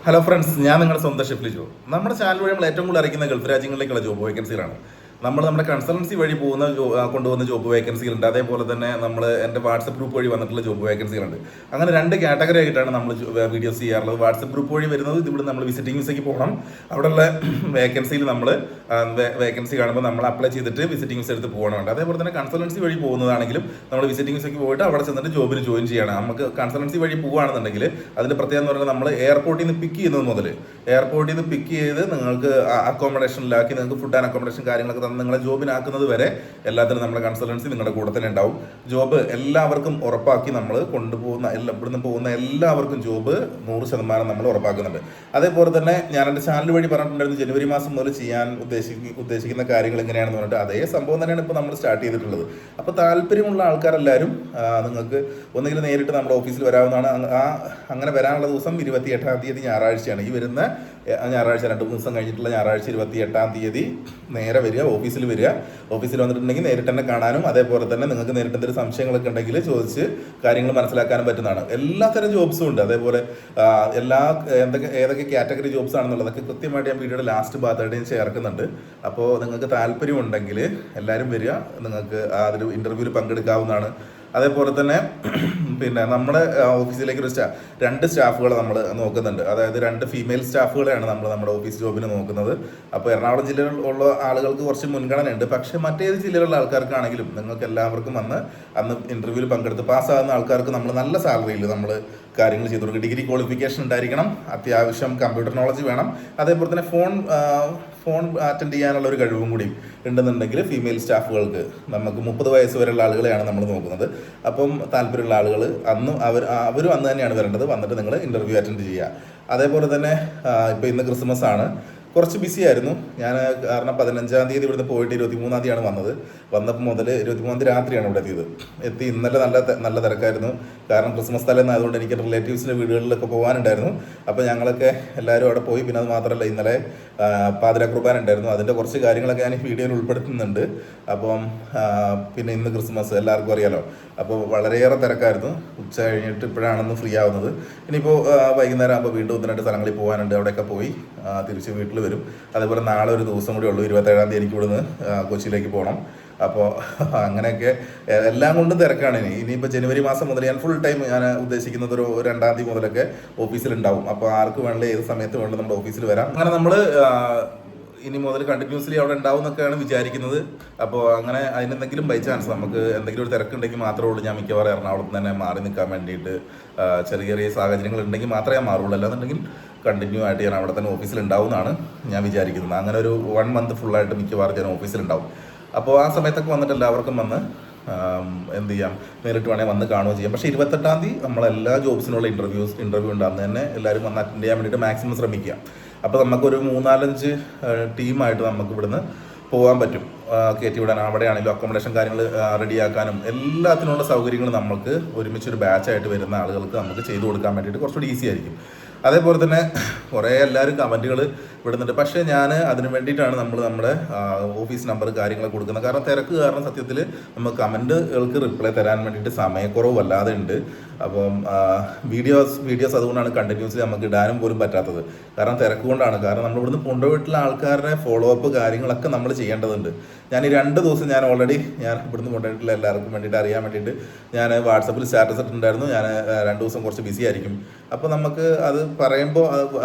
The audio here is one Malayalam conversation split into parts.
ഹലോ ഫ്രണ്ട്സ്, ഞാൻ നിങ്ങളുടെ സ്വന്തം ഷിഫ്ലി ജോ. നമ്മുടെ ചാനൽ വഴി നമ്മൾ ഏറ്റവും കൂടുതൽ അറിയിക്കുന്ന ഗൾഫ് രാജ്യങ്ങളിലേക്കുള്ള ജോബ് വേക്കൻസികളാണ്. നമ്മുടെ കൺസൾട്ടൻസി വഴി കൊണ്ടുപോകുന്ന ജോബ് വേക്കൻസികളുണ്ട്. അതേപോലെ തന്നെ എൻ്റെ വാട്സപ്പ് ഗ്രൂപ്പ് വഴി വന്നിട്ടുള്ള ജോബ് വേക്കൻസികളുണ്ട്. അങ്ങനെ രണ്ട് കാറ്റഗറി ആയിട്ടാണ് നമ്മൾ വീഡിയോസ് ചെയ്യാറുള്ളത്. വാട്സപ്പ് ഗ്രൂപ്പ് വഴി വരുന്നത് ഇവിടെ നമ്മൾ വിസിറ്റിംഗ് വിസയ്ക്ക് പോകണം. അവിടെയുള്ള വേക്കൻസിയിൽ വേക്കൻസി കാണുമ്പോൾ നമ്മൾ അപ്ലൈ ചെയ്തിട്ട് വിസിറ്റിംഗ് വിസ എടുത്ത് പോകണമുണ്ട്. അതേപോലെ തന്നെ കൺസൾട്ടൻസി വഴി പോകുന്നതാണെങ്കിലും നമ്മൾ വിസിറ്റിംഗ് വിസയ്ക്ക് പോയിട്ട് അവിടെ ചെന്നിട്ട് ജോബിന് ജോയിൻ ചെയ്യണം. നമുക്ക് കൺസൾട്ടൻസി വഴി പോകുകയാണെന്നുണ്ടെങ്കിൽ അതിൻ്റെ പ്രത്യേകത എന്ന് പറഞ്ഞാൽ നമ്മൾ എയർപോർട്ടിൽ നിന്ന് പിക്ക് ചെയ്യുന്നത് മുതൽ എയർപോർട്ടിൽ നിന്ന് പിക്ക് ചെയ്ത് നിങ്ങൾക്ക് അക്കോമഡേഷനിലാക്കി നിങ്ങൾക്ക് ഫുഡ് ആൻഡ് അക്കോമഡേഷൻ കാര്യങ്ങളൊക്കെ നിങ്ങളെ ജോബിനാക്കുന്നത് വരെ എല്ലാത്തിനും നമ്മുടെ കൺസൾട്ടൻസി നിങ്ങളുടെ കൂടെ തന്നെ ഉണ്ടാവും. ജോബ് എല്ലാവർക്കും ഉറപ്പാക്കി നമ്മൾ കൊണ്ടുപോകുന്ന ഇവിടുന്ന് പോകുന്ന എല്ലാവർക്കും ജോബ് 100% നമ്മൾ ഉറപ്പാക്കുന്നുണ്ട്. അതേപോലെ തന്നെ ഞാൻ എൻ്റെ ചാനൽ വഴി പറഞ്ഞിട്ടുണ്ടായിരുന്നു ജനുവരി മാസം മുതൽ ചെയ്യാൻ ഉദ്ദേശിക്കുന്ന കാര്യങ്ങൾ എങ്ങനെയാണെന്ന് പറഞ്ഞിട്ട് അതേ സംഭവം തന്നെയാണ് ഇപ്പോൾ നമ്മൾ സ്റ്റാർട്ട് ചെയ്തിട്ടുള്ളത്. അപ്പോൾ താല്പര്യമുള്ള ആൾക്കാരെല്ലാവരും നിങ്ങൾക്ക് ഒന്നുകിൽ നേരിട്ട് നമ്മുടെ ഓഫീസിൽ വരാവുന്നതാണ്. അങ്ങനെ വരാനുള്ള ദിവസം 28-ാം തീയതി ഞായറാഴ്ചയാണ്. ഈ വരുന്ന ഞായറാഴ്ച 2 ദിവസം കഴിഞ്ഞിട്ടുള്ള ഞായറാഴ്ച 28-ാം തീയതി നേരെ വരിക, ഓഫീസിൽ വരിക. ഓഫീസിൽ വന്നിട്ടുണ്ടെങ്കിൽ നേരിട്ട് തന്നെ കാണാനും അതേപോലെ തന്നെ നിങ്ങൾക്ക് നേരിട്ട് എന്തെങ്കിലും സംശയങ്ങളൊക്കെ ഉണ്ടെങ്കിൽ ചോദിച്ച് കാര്യങ്ങൾ മനസ്സിലാക്കാനും പറ്റുന്നതാണ്. എല്ലാത്തരം ജോബ്സും ഉണ്ട്. അതേപോലെ ഏതൊക്കെ കാറ്റഗറി ജോബ്സ് ആണെന്നുള്ളതൊക്കെ കൃത്യമായിട്ട് ഞാൻ വീഡിയോയുടെ ലാസ്റ്റ് ഭാഗത്തായിട്ട് ചേർക്കുന്നുണ്ട്. അപ്പോൾ നിങ്ങൾക്ക് താല്പര്യമുണ്ടെങ്കിൽ എല്ലാവരും വരിക, നിങ്ങൾക്ക് അതിൽ ഇൻ്റർവ്യൂവിൽ പങ്കെടുക്കാവുന്നതാണ്. അതേപോലെ തന്നെ നമ്മുടെ ഓഫീസിലേക്ക് 2 സ്റ്റാഫുകളെ നമ്മൾ നോക്കുന്നുണ്ട്. അതായത് 2 ഫീമെയിൽ സ്റ്റാഫുകളെയാണ് നമ്മൾ നമ്മുടെ ഓഫീസ് ജോബിന് നോക്കുന്നത്. അപ്പോൾ എറണാകുളം ജില്ലയിൽ ഉള്ള ആളുകൾക്ക് കുറച്ച് മുൻഗണന ഉണ്ട്. പക്ഷേ മറ്റേത് ജില്ലയിലുള്ള ആൾക്കാർക്കാണെങ്കിലും നിങ്ങൾക്ക് എല്ലാവർക്കും അന്ന് ഇൻ്റർവ്യൂവിൽ പങ്കെടുത്ത് പാസ്സാകുന്ന ആൾക്കാർക്ക് നമ്മൾ നല്ല സാലറിയിൽ നമ്മൾ കാര്യങ്ങൾ ചെയ്തു കൊടുക്കും. ഡിഗ്രി ക്വാളിഫിക്കേഷൻ ഉണ്ടായിരിക്കണം, അത്യാവശ്യം കമ്പ്യൂട്ടർ നോളജ് വേണം, അതേപോലെ തന്നെ ഫോൺ അറ്റൻഡ് ചെയ്യാനുള്ള ഒരു കഴിവും കൂടി ഉണ്ടെന്നുണ്ടെങ്കിൽ ഫീമെയിൽ സ്റ്റാഫുകൾക്ക് നമുക്ക് 30 വയസ്സ് വരെയുള്ള ആളുകളെയാണ് നമ്മൾ നോക്കുന്നത്. അപ്പം താല്പര്യമുള്ള ആളുകൾ അവരും അന്ന് തന്നെയാണ് വരേണ്ടത്. വന്നിട്ട് നിങ്ങൾ ഇൻ്റർവ്യൂ അറ്റൻഡ് ചെയ്യുക. അതേപോലെ തന്നെ ഇപ്പോൾ ഇന്ന് ക്രിസ്മസ് ആണ്, കുറച്ച് ബിസി ആയിരുന്നു ഞാൻ. കാരണം 15-ാം തീയതി ഇവിടുന്ന് പോയിട്ട് 23-ാം തീയതിയാണ് വന്നത്. വന്നപ്പോൾ മുതൽ 23-ാം തീയതി രാത്രിയാണ് ഇവിടെ എത്തി. ഇന്നലെ നല്ല തിരക്കായിരുന്നു. കാരണം ക്രിസ്മസ് തലേന്നായതുകൊണ്ട് എനിക്ക് റിലേറ്റീവ്സിൻ്റെ വീടുകളിലൊക്കെ പോകാനുണ്ടായിരുന്നു. അപ്പോൾ ഞങ്ങളൊക്കെ എല്ലാവരും അവിടെ പോയി. പിന്നെ അത് മാത്രമല്ല, ഇന്നലെ പാതിര കുർബാന ഉണ്ടായിരുന്നു. അതിൻ്റെ കുറച്ച് കാര്യങ്ങളൊക്കെ ഞാൻ ഈ വീഡിയോയിൽ ഉൾപ്പെടുത്തുന്നുണ്ട്. അപ്പം പിന്നെ ഇന്ന് ക്രിസ്മസ് എല്ലാവർക്കും അറിയാലോ. അപ്പോൾ വളരെയേറെ തിരക്കായിരുന്നു. ഉച്ച കഴിഞ്ഞിട്ട് ഇപ്പോഴാണെന്ന് ഫ്രീ ആവുന്നത്. ഇനിയിപ്പോൾ വൈകുന്നേരം ആകുമ്പോൾ വീണ്ടും 1-2 സ്ഥലങ്ങളിൽ പോകാനുണ്ട്. അവിടെയൊക്കെ പോയി തിരിച്ച് വീട്ടിൽ വരും. അതേപോലെ നാളെ ഒരു ദിവസം കൂടി ഉള്ളൂ. 27-ാം തീയതി എനിക്ക് ഇവിടുന്ന് കൊച്ചിയിലേക്ക് പോകണം. അപ്പോൾ അങ്ങനെയൊക്കെ എല്ലാം കൊണ്ടും തിരക്കാണ്. ഇനിയിപ്പോൾ ജനുവരി മാസം മുതൽ ഞാൻ ഫുൾ ടൈം ഞാൻ ഉദ്ദേശിക്കുന്നത് ഒരു 2-ാം തീയതി മുതലൊക്കെ ഓഫീസിലുണ്ടാവും. അപ്പോൾ ആർക്ക് വേണമെങ്കിൽ ഏത് സമയത്ത് വേണമെങ്കിൽ നമ്മുടെ ഓഫീസിൽ വരാം. അങ്ങനെ നമ്മൾ ഇനി മുതൽ കണ്ടിന്യൂസ്ലി അവിടെ ഉണ്ടാവും എന്നൊക്കെയാണ് വിചാരിക്കുന്നത്. അപ്പോൾ അങ്ങനെ അതിനെന്തെങ്കിലും ബൈ ചാൻസ് നമുക്ക് എന്തെങ്കിലും ഒരു തിരക്കുണ്ടെങ്കിൽ മാത്രമേ ഉള്ളൂ ഞാൻ മിക്കവാറും എറണാകുളത്ത് തന്നെ മാറി നിൽക്കാൻ വേണ്ടിയിട്ട് ചെറിയ സാഹചര്യങ്ങൾ ഉണ്ടെങ്കിൽ മാത്രമേ ഞാൻ മാറുള്ളൂ. അല്ലാന്നുണ്ടെങ്കിൽ കണ്ടിന്യൂ ആയിട്ട് ഞാൻ അവിടെ തന്നെ ഓഫീസിൽ ഉണ്ടാവുമെന്നാണ് ഞാൻ വിചാരിക്കുന്നത്. അങ്ങനെ ഒരു 1 മന്ത് ഫുള്ളായിട്ട് മിക്കവാറും ഞാൻ ഓഫീസിലുണ്ടാവും. അപ്പോൾ ആ സമയത്തൊക്കെ വന്നിട്ട് എല്ലാവർക്കും വന്ന് എന്ത് ചെയ്യാം, നേരിട്ട് വേണമെങ്കിൽ വന്ന് കാണുകയും ചെയ്യാം. പക്ഷേ 28-ാം തീയതി നമ്മളെല്ലാ ജോബ്സിനുള്ള ഇൻ്റർവ്യൂ ഉണ്ട്. അന്ന് തന്നെ എല്ലാവരും വന്ന് അറ്റൻഡ് ചെയ്യാൻ വേണ്ടിയിട്ട് മാക്സിമം ശ്രമിക്കുക. അപ്പോൾ നമുക്കൊരു 3-4 ടീമായിട്ട് നമുക്ക് ഇവിടുന്ന് പോകാൻ പറ്റും. കയറ്റി വിടാൻ അവിടെയാണെങ്കിലും അക്കോമഡേഷൻ കാര്യങ്ങൾ റെഡിയാക്കാനും എല്ലാത്തിനുള്ള സൗകര്യങ്ങൾ നമുക്ക് ഒരുമിച്ചൊരു ബാച്ചായിട്ട് വരുന്ന ആളുകൾക്ക് നമുക്ക് ചെയ്തു കൊടുക്കാൻ വേണ്ടിയിട്ട് കുറച്ചുകൂടി ഈസി ആയിരിക്കും. അതേപോലെ തന്നെ എല്ലാവരും കമൻറ്റുകൾ വിടുന്നുണ്ട്. പക്ഷേ ഞാൻ അതിന് വേണ്ടിയിട്ടാണ് നമ്മുടെ ഓഫീസ് നമ്പർ കാര്യങ്ങളൊക്കെ കൊടുക്കുന്നത്. കാരണം തിരക്ക് കാരണം സത്യത്തിൽ നമുക്ക് കമൻറ്റുകൾക്ക് റിപ്ലൈ തരാൻ വേണ്ടിയിട്ട് സമയക്കുറവ് വല്ലാതെ ഉണ്ട്. അപ്പം വീഡിയോസ് അതുകൊണ്ടാണ് കണ്ടിന്യൂസ്ലി നമുക്ക് ഇടാനും പോലും പറ്റാത്തത്. കാരണം തിരക്ക് കൊണ്ടാണ്. കാരണം നമ്മൾ ഇവിടുന്ന് കൊണ്ടുപോയിട്ടുള്ള ആൾക്കാരുടെ ഫോളോ അപ്പ് കാര്യങ്ങളൊക്കെ നമ്മൾ ചെയ്യേണ്ടതുണ്ട്. ഞാൻ ഈ 2 ദിവസം ഞാൻ ഇവിടുന്ന് കൊണ്ടുപോയിട്ടുള്ള എല്ലാവർക്കും വേണ്ടിയിട്ട് അറിയാൻ വേണ്ടിയിട്ട് ഞാൻ വാട്സപ്പിൽ സ്റ്റാറ്റസ് ഇട്ടിട്ടുണ്ടായിരുന്നു. ഞാൻ 2 ദിവസം കുറച്ച് ബിസി ആയിരിക്കും. അപ്പോൾ നമുക്ക് അത് പറയുമ്പോൾ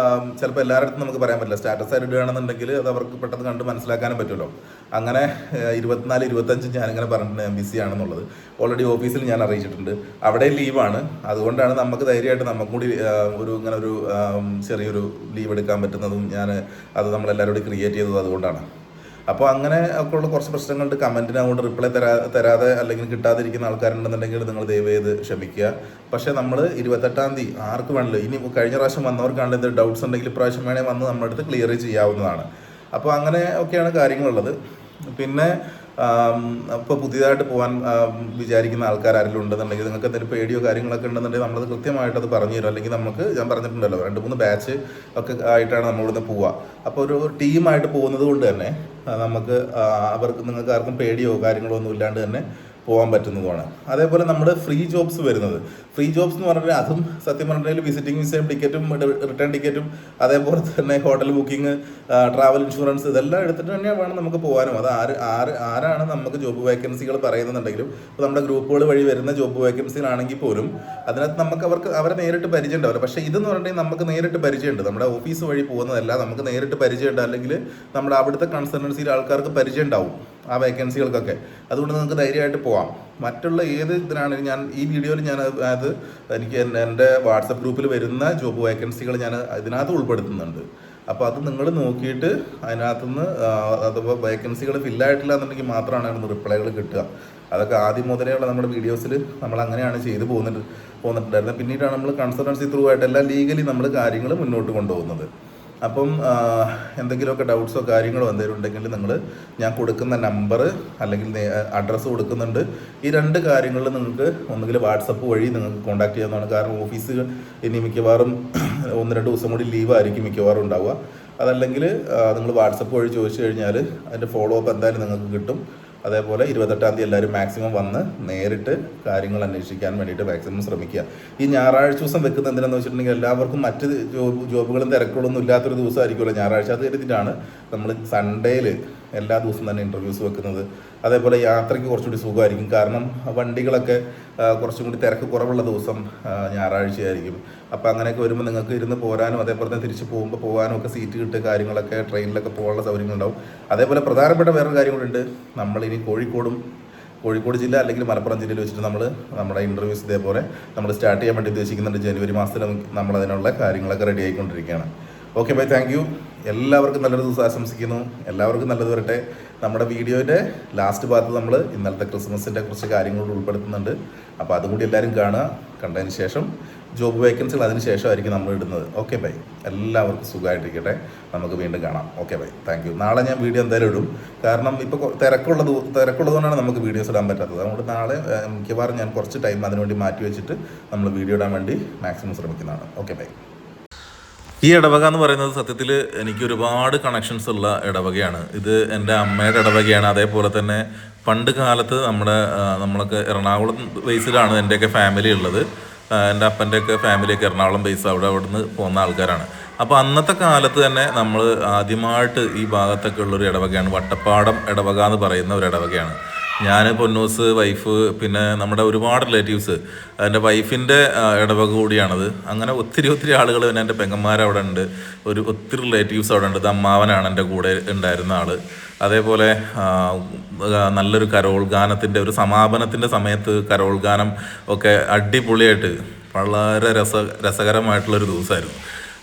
ചിലപ്പോൾ എല്ലാവരുടെ അടുത്തും നമുക്ക് പറയാൻ പറ്റില്ല. സ്റ്റാറ്റസ് ആയിട്ട് ഇടുകയാണെന്നുണ്ടെങ്കിൽ അത് അവർക്ക് പെട്ടെന്ന് കണ്ട് മനസ്സിലാക്കാനും പറ്റുമല്ലോ. അങ്ങനെ 24-25 ഞാനിങ്ങനെ പറഞ്ഞിട്ടുണ്ട് ഞാൻ ബിസി ആണെന്നുള്ളത്. ഓൾറെഡി ഓഫീസിൽ ഞാൻ അറിയിച്ചിട്ടുണ്ട്. അവിടെ ലീവാണ്. അതുകൊണ്ടാണ് നമുക്ക് ധൈര്യമായിട്ട് നമുക്കും കൂടി ഒരു ചെറിയൊരു ലീവ് എടുക്കാൻ പറ്റുന്നതും അത് നമ്മളെല്ലാവരോടും ക്രിയേറ്റ് ചെയ്തത് അതുകൊണ്ടാണ്. അപ്പോൾ അങ്ങനെ ഒക്കെ ഉള്ള കുറച്ച് പ്രശ്നങ്ങളുണ്ട്. കമൻറ്റിന് അങ്ങോട്ട് റിപ്ലൈ തരാതെ അല്ലെങ്കിൽ കിട്ടാതിരിക്കുന്ന ആൾക്കാരുണ്ടെന്നുണ്ടെങ്കിൽ നിങ്ങൾ ദയവ് ചെയ്ത് ക്ഷമിക്കുക. പക്ഷേ നമ്മൾ 28-ാം തീയതി ആർക്ക് വേണമല്ലോ, ഇനി കഴിഞ്ഞ പ്രാവശ്യം വന്നവർക്കാണെങ്കിൽ എന്തെങ്കിലും ഡൗട്ട്സ് ഉണ്ടെങ്കിൽ ഇപ്രാവശ്യം വേണമെങ്കിൽ വന്ന് നമ്മുടെ അടുത്ത് ക്ലിയർ ചെയ്യാവുന്നതാണ്. അപ്പോൾ അങ്ങനെ ഒക്കെയാണ് കാര്യങ്ങളുള്ളത്. പിന്നെ ഇപ്പോൾ പുതിയതായിട്ട് പോകാൻ വിചാരിക്കുന്ന ആൾക്കാരെങ്കിലും ഉണ്ടെന്നുണ്ടെങ്കിൽ നിങ്ങൾക്ക് എന്തെങ്കിലും പേടിയോ കാര്യങ്ങളൊക്കെ ഉണ്ടെന്നുണ്ടെങ്കിൽ നമ്മളത് കൃത്യമായിട്ട് അത് പറഞ്ഞു തരും. അല്ലെങ്കിൽ ഞാൻ പറഞ്ഞിട്ടുണ്ടല്ലോ 2-3 ബാച്ച് ഒക്കെ ആയിട്ടാണ് നമ്മളിവിടുന്ന് പോവുക. അപ്പോൾ ഒരു ടീമായിട്ട് പോകുന്നത് കൊണ്ട് തന്നെ നിങ്ങൾക്ക് ആർക്കും പേടിയോ കാര്യങ്ങളോ ഒന്നും ഇല്ലാണ്ട് തന്നെ പോകാൻ പറ്റുന്നതുമാണ്. അതേപോലെ നമ്മുടെ ഫ്രീ ജോബ്സ് വരുന്നത്, ഫ്രീ ജോബ്സ് എന്ന് പറഞ്ഞാൽ അതും സത്യം പറഞ്ഞാൽ വിസിറ്റിംഗ് വിസയും ടിക്കറ്റും റിട്ടേൺ ടിക്കറ്റും അതേപോലെ തന്നെ ഹോട്ടൽ ബുക്കിംഗ്, ട്രാവൽ ഇൻഷുറൻസ് ഇതെല്ലാം എടുത്തിട്ട് തന്നെ വേണം നമുക്ക് പോകാനും. അത് ആരാണ് നമുക്ക് ജോബ് വേക്കൻസികൾ പറയുന്നുണ്ടെങ്കിലും ഇപ്പോൾ നമ്മുടെ ഗ്രൂപ്പുകൾ വഴി വരുന്ന ജോബ് വേക്കൻസികളാണെങ്കിൽ പോലും അതിനകത്ത് നമുക്ക് അവരെ നേരിട്ട് പരിചയം ഉണ്ടാവില്ല. പക്ഷേ ഇതെന്ന് പറഞ്ഞിട്ടുണ്ടെങ്കിൽ നമുക്ക് നേരിട്ട് പരിചയമുണ്ട്. നമ്മുടെ ഓഫീസ് വഴി പോകുന്നതല്ല, നമുക്ക് നേരിട്ട് പരിചയമുണ്ട്, അല്ലെങ്കിൽ നമ്മുടെ അവിടുത്തെ കൺസൾട്ടൻസിയിൽ ആൾക്കാർക്ക് പരിചയം ഉണ്ടാവും ആ വേക്കൻസികൾക്കൊക്കെ. അതുകൊണ്ട് നിങ്ങൾക്ക് ധൈര്യമായിട്ട് പോകാം. മറ്റുള്ള ഏത് ഇതിനാണെങ്കിലും ഞാൻ ഈ വീഡിയോയിൽ ഞാൻ അത് എനിക്ക് എൻ്റെ വാട്സപ്പ് ഗ്രൂപ്പിൽ വരുന്ന ജോബ് വേക്കൻസികൾ ഞാൻ ഇതിനകത്ത് ഉൾപ്പെടുത്തുന്നുണ്ട്. അപ്പോൾ അത് നിങ്ങൾ നോക്കിയിട്ട് അതിനകത്തുനിന്ന് അഥവാ വേക്കൻസികൾ ഫില്ലായിട്ടില്ല എന്നുണ്ടെങ്കിൽ മാത്രമാണ് അതിന് റിപ്ലൈകൾ കിട്ടുക. അതൊക്കെ ആദ്യം മുതലെയുള്ള നമ്മുടെ വീഡിയോസിൽ നമ്മൾ അങ്ങനെയാണ് ചെയ്തു പോന്നിട്ടുണ്ടായിരുന്നത്. പിന്നീടാണ് നമ്മൾ കൺസൾട്ടൻസി ത്രൂ ആയിട്ട് എല്ലാം ലീഗലി നമ്മൾ കാര്യങ്ങൾ മുന്നോട്ട് കൊണ്ടുപോകുന്നത്. അപ്പം എന്തെങ്കിലുമൊക്കെ ഡൗട്ട്സോ കാര്യങ്ങളോ എന്തെങ്കിലും ഉണ്ടെങ്കിൽ നിങ്ങൾ ഞാൻ കൊടുക്കുന്ന നമ്പർ അല്ലെങ്കിൽ അഡ്രസ്സ് കൊടുക്കുന്നുണ്ട്. ഈ 2 കാര്യങ്ങളിൽ നിങ്ങൾക്ക് ഒന്നുകിൽ വാട്സപ്പ് വഴി നിങ്ങൾക്ക് കോൺടാക്ട് ചെയ്യാവുന്നതാണ്. കാരണം ഓഫീസ് ഇനി മിക്കവാറും 1-2 ദിവസം കൂടി ലീവായിരിക്കും മിക്കവാറും ഉണ്ടാവുക. അതല്ലെങ്കിൽ നിങ്ങൾ വാട്സപ്പ് വഴി ചോദിച്ചു കഴിഞ്ഞാൽ അതിൻ്റെ ഫോളോ അപ്പ് എന്തായാലും നിങ്ങൾക്ക് കിട്ടും. അതേപോലെ 28-ാം തീയതി എല്ലാവരും മാക്സിമം വന്ന് നേരിട്ട് കാര്യങ്ങൾ അന്വേഷിക്കാൻ വേണ്ടിയിട്ട് മാക്സിമം ശ്രമിക്കുക. ഈ ഞായറാഴ്ച ദിവസം വെക്കുന്നത് എന്തിനാന്ന് വെച്ചിട്ടുണ്ടെങ്കിൽ എല്ലാവർക്കും മറ്റ് ജോബുകളും തിരക്കുകളൊന്നും ഇല്ലാത്തൊരു ദിവസമായിരിക്കുമല്ലോ ഞായറാഴ്ച. അത് കരുതിയിട്ടാണ് നമ്മൾ സൺഡേയിൽ എല്ലാ ദിവസവും തന്നെ ഇൻ്റർവ്യൂസ് വെക്കുന്നത്. അതേപോലെ യാത്രയ്ക്ക് കുറച്ചുകൂടി സുഖമായിരിക്കും. കാരണം വണ്ടികളൊക്കെ കുറച്ചും കൂടി തിരക്ക് കുറവുള്ള ദിവസം ഞായറാഴ്ചയായിരിക്കും. അപ്പോൾ അങ്ങനെയൊക്കെ വരുമ്പോൾ നിങ്ങൾക്ക് ഇരുന്ന് പോരാനും അതേപോലെ തന്നെ തിരിച്ച് പോകുമ്പോൾ പോകാനും ഒക്കെ സീറ്റ് കിട്ടുക, കാര്യങ്ങളൊക്കെ ട്രെയിനിലൊക്കെ പോകാനുള്ള സൗകര്യങ്ങളുണ്ടാവും. അതേപോലെ പ്രധാനപ്പെട്ട വേറൊരു കാര്യങ്ങളുണ്ട്. നമ്മളിനി കോഴിക്കോട് ജില്ല അല്ലെങ്കിൽ മലപ്പുറം ജില്ലയിൽ വെച്ചിട്ട് നമ്മുടെ ഇൻ്റർവ്യൂസ് ഇതേപോലെ നമ്മൾ സ്റ്റാർട്ട് ചെയ്യാൻ വേണ്ടി ഉദ്ദേശിക്കുന്നുണ്ട്. ജനുവരി മാസത്തിൽ നമ്മളതിനുള്ള കാര്യങ്ങളൊക്കെ റെഡി ആയിക്കൊണ്ടിരിക്കുകയാണ്. Okay bye, thank you. എല്ലാവർക്കും നല്ലൊരു ദിവസം ആശംസിക്കുന്നു. എല്ലാവർക്കും നല്ലത് വരട്ടെ. നമ്മുടെ വീഡിയോയുടെ ലാസ്റ്റ് ഭാഗത്ത് നമ്മൾ ഇന്നലത്തെ ക്രിസ്മസിൻ്റെ കുറച്ച് കാര്യങ്ങൾ ഉൾപ്പെടുത്തുന്നുണ്ട്. അപ്പോൾ അതും കൂടി എല്ലാവരും കാണുക. കണ്ടതിന് ശേഷം ജോബ് വേക്കൻസികൾ അതിന് ശേഷമായിരിക്കും നമ്മൾ ഇടുന്നത്. ഓക്കെ ബൈ, എല്ലാവർക്കും സുഖമായിട്ടിരിക്കട്ടെ. നമുക്ക് വീണ്ടും കാണാം. Okay bye, thank you. നാളെ ഞാൻ വീഡിയോ എന്തായാലും ഇടും. കാരണം ഇപ്പോൾ തിരക്കുള്ളതുകൊണ്ടാണ് നമുക്ക് വീഡിയോസ് ഇടാൻ പറ്റാത്തത്. അതുകൊണ്ട് നാളെ മിക്കവാറും ഞാൻ കുറച്ച് ടൈം അതിനുവേണ്ടി മാറ്റി വെച്ചിട്ട് നമ്മൾ വീഡിയോ ഇടാൻ വേണ്ടി മാക്സിമം ശ്രമിക്കുന്നതാണ്. Okay bye. ഈ ഇടവക എന്ന് പറയുന്നത് സത്യത്തിൽ എനിക്ക് ഒരുപാട് കണക്ഷൻസ് ഉള്ള ഇടവകയാണ്. ഇത് എൻ്റെ അമ്മയുടെ ഇടവകയാണ്. അതേപോലെ തന്നെ പണ്ട് കാലത്ത് നമ്മളൊക്കെ എറണാകുളം ബേസിലാണ് എൻ്റെയൊക്കെ ഫാമിലി ഉള്ളത്. എൻ്റെ അപ്പൻ്റെയൊക്കെ ഫാമിലിയൊക്കെ എറണാകുളം ബേസ് അവിടുന്ന് പോകുന്ന ആൾക്കാരാണ്. അപ്പോൾ അന്നത്തെ കാലത്ത് തന്നെ നമ്മൾ ആദ്യമായിട്ട് ഈ ഭാഗത്തൊക്കെ ഉള്ളൊരു ഇടവകയാണ് വട്ടപ്പാടം ഇടവക എന്ന് പറയുന്ന ഒരു ഇടവകയാണ്. ഞാൻ, പൊന്നൂസ്, വൈഫ്, പിന്നെ നമ്മുടെ ഒരുപാട് റിലേറ്റീവ്സ്, എൻ്റെ വൈഫിൻ്റെ ഇടവക കൂടിയാണത്. അങ്ങനെ ഒത്തിരി ആളുകൾ പിന്നെ എൻ്റെ പെങ്ങന്മാരവിടെ ഉണ്ട്, ഒത്തിരി റിലേറ്റീവ്സ് അവിടെ ഉണ്ട്. ഇത് അമ്മാവനാണ് എൻ്റെ കൂടെ ഉണ്ടായിരുന്ന ആൾ. അതേപോലെ നല്ലൊരു കരോൾ ഗാനത്തിൻ്റെ ഒരു സമാപനത്തിൻ്റെ സമയത്ത് കരോൾ ഗാനം ഒക്കെ അടിപൊളിയായിട്ട് വളരെ രസകരമായിട്ടുള്ളൊരു ദിവസമായിരുന്നു.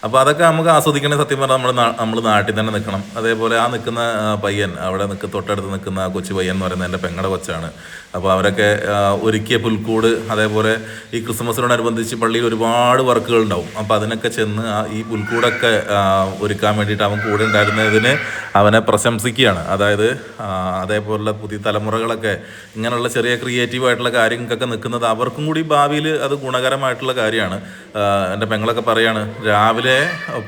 അപ്പോൾ അതൊക്കെ നമുക്ക് ആസ്വദിക്കണേ. സത്യം പറഞ്ഞാൽ നമ്മൾ നാട്ടിൽ തന്നെ നിൽക്കണം. അതേപോലെ ആ നിൽക്കുന്ന പയ്യൻ, അവിടെ തൊട്ടടുത്ത് നിൽക്കുന്ന കൊച്ചു പയ്യൻ എന്ന് പറയുന്നത് എൻ്റെ പെങ്ങളുടെ കൊച്ചാണ്. അപ്പോൾ അവരൊക്കെ ഒരുക്കിയ പുൽക്കൂട്, അതേപോലെ ഈ ക്രിസ്മസിനോടനുബന്ധിച്ച് പള്ളിയിൽ ഒരുപാട് വർക്കുകൾ ഉണ്ടാവും. അപ്പോൾ അതിനൊക്കെ ചെന്ന് ഈ പുൽക്കൂടൊക്കെ ഒരുക്കാൻ വേണ്ടിയിട്ട് അവൻ കൂടെ ഉണ്ടായിരുന്നതിന് അവനെ പ്രശംസിക്കുകയാണ്. അതായത് അതേപോലുള്ള പുതിയ തലമുറകളൊക്കെ ഇങ്ങനെയുള്ള ചെറിയ ക്രിയേറ്റീവായിട്ടുള്ള കാര്യങ്ങൾക്കൊക്കെ നിൽക്കുന്നത് അവർക്കും കൂടി ഭാവിയിൽ അത് ഗുണകരമായിട്ടുള്ള കാര്യമാണ്. എൻ്റെ പെങ്ങളൊക്കെ പറയാണ്, രാവിലെ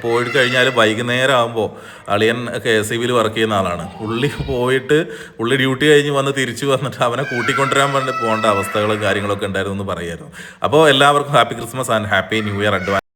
പോയിട്ട് കഴിഞ്ഞാൽ വൈകുന്നേരം ആകുമ്പോൾ അളിയൻ KSEBിയിൽ വർക്ക് ചെയ്യുന്ന ആളാണ്. പുള്ളി ഡ്യൂട്ടി കഴിഞ്ഞ് വന്ന് തിരിച്ചു വന്നിട്ട് അവനെ കൂട്ടിക്കൊണ്ടുവരാൻ വേണ്ടി പോകേണ്ട അവസ്ഥകളും കാര്യങ്ങളൊക്കെ ഉണ്ടായിരുന്നു എന്ന് പറയായിരുന്നു. അപ്പോൾ എല്ലാവർക്കും happy Christmas and happy new year advance.